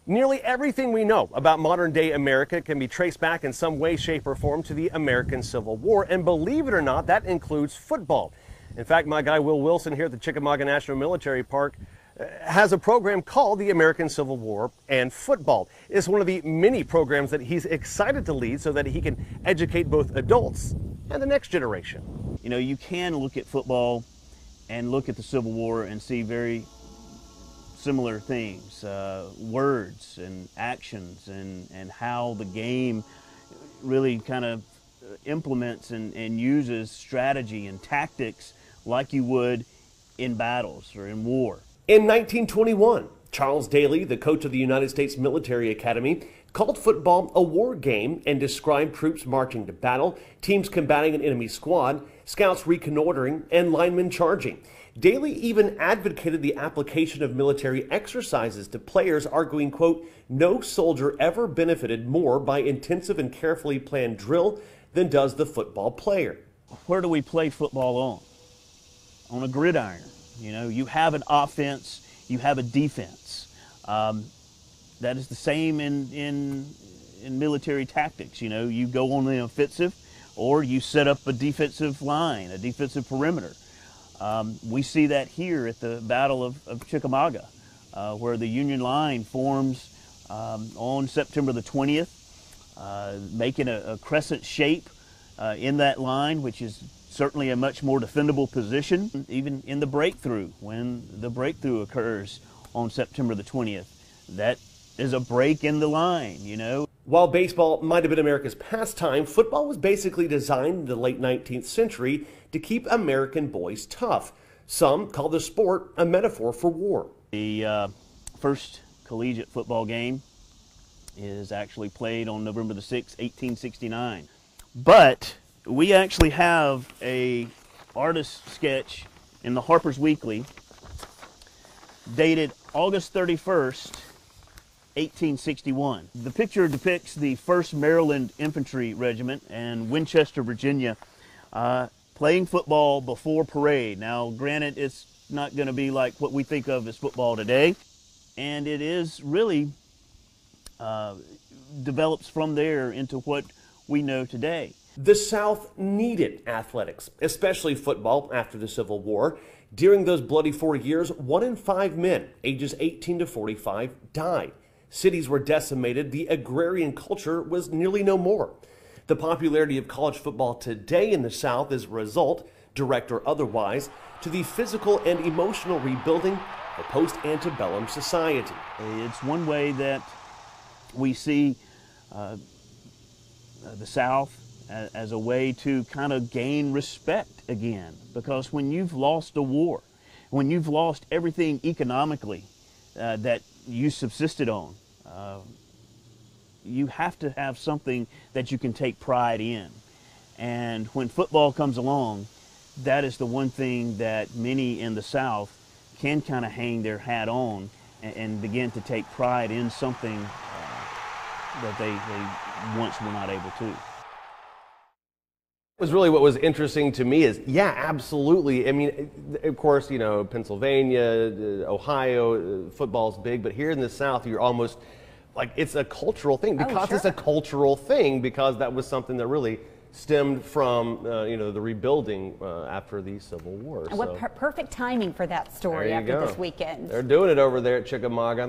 Nearly everything we know about modern-day America can be traced back in some way, shape, or form to the American Civil War, and believe it or not, that includes football. In fact, my guy Will Wilson here at the Chickamauga National Military Park has a program called the American Civil War and Football. It's one of the many programs that he's excited to lead so that he can educate both adults and the next generation. You know, you can look at football and look at the Civil War and see very similar things, words and actions and how the game really kind of implements and uses strategy and tactics like you would in battles or in war. In 1921, Charles Daly, the coach of the United States Military Academy, called football a war game and described troops marching to battle, teams combating an enemy squad, scouts reconnoitering, and linemen charging. Daly even advocated the application of military exercises to players, arguing, quote, "No soldier ever benefited more by intensive and carefully planned drill than does the football player." Where do we play football on? On a gridiron. You know, you have an offense, you have a defense. That is the same in military tactics. You know, you go on the offensive or you set up a defensive line, a defensive perimeter. We see that here at the Battle of Chickamauga, where the Union line forms on September the 20th, making a crescent shape in that line, which is certainly a much more defendable position. Even in the breakthrough, when the breakthrough occurs on September the 20th, that is a break in the line, you know. While baseball might have been America's pastime, football was basically designed in the late 19th century to keep American boys tough. Some call the sport a metaphor for war. The first collegiate football game is actually played on November the 6th, 1869. But we actually have a artist sketch in the Harper's Weekly dated August 31st, 1861. The picture depicts the 1st Maryland Infantry Regiment in Winchester, Virginia, playing football before parade. Now, granted, it's not going to be like what we think of as football today, and it is really develops from there into what we know today. The South needed athletics, especially football, after the Civil War. During those bloody 4 years, 1 in 5 men, ages 18 to 45, died. Cities were decimated. The agrarian culture was nearly no more. The popularity of college football today in the South is a result, direct or otherwise, to the physical and emotional rebuilding of post-antebellum society. It's one way that we see the South as a way to kind of gain respect again, because when you've lost a war, when you've lost everything economically that you subsisted on, you have to have something that you can take pride in. And when football comes along, that is the one thing that many in the South can kind of hang their hat on and begin to take pride in something that they once were not able to. Was really what was interesting to me is, yeah, absolutely. I mean, of course, you know, Pennsylvania, Ohio, football's big, but here in the South, you're almost like it's a cultural thing because it's a cultural thing, because that was something that really stemmed from, you know, the rebuilding after the Civil War. And what perfect timing for that story after this weekend. They're doing it over there at Chickamauga.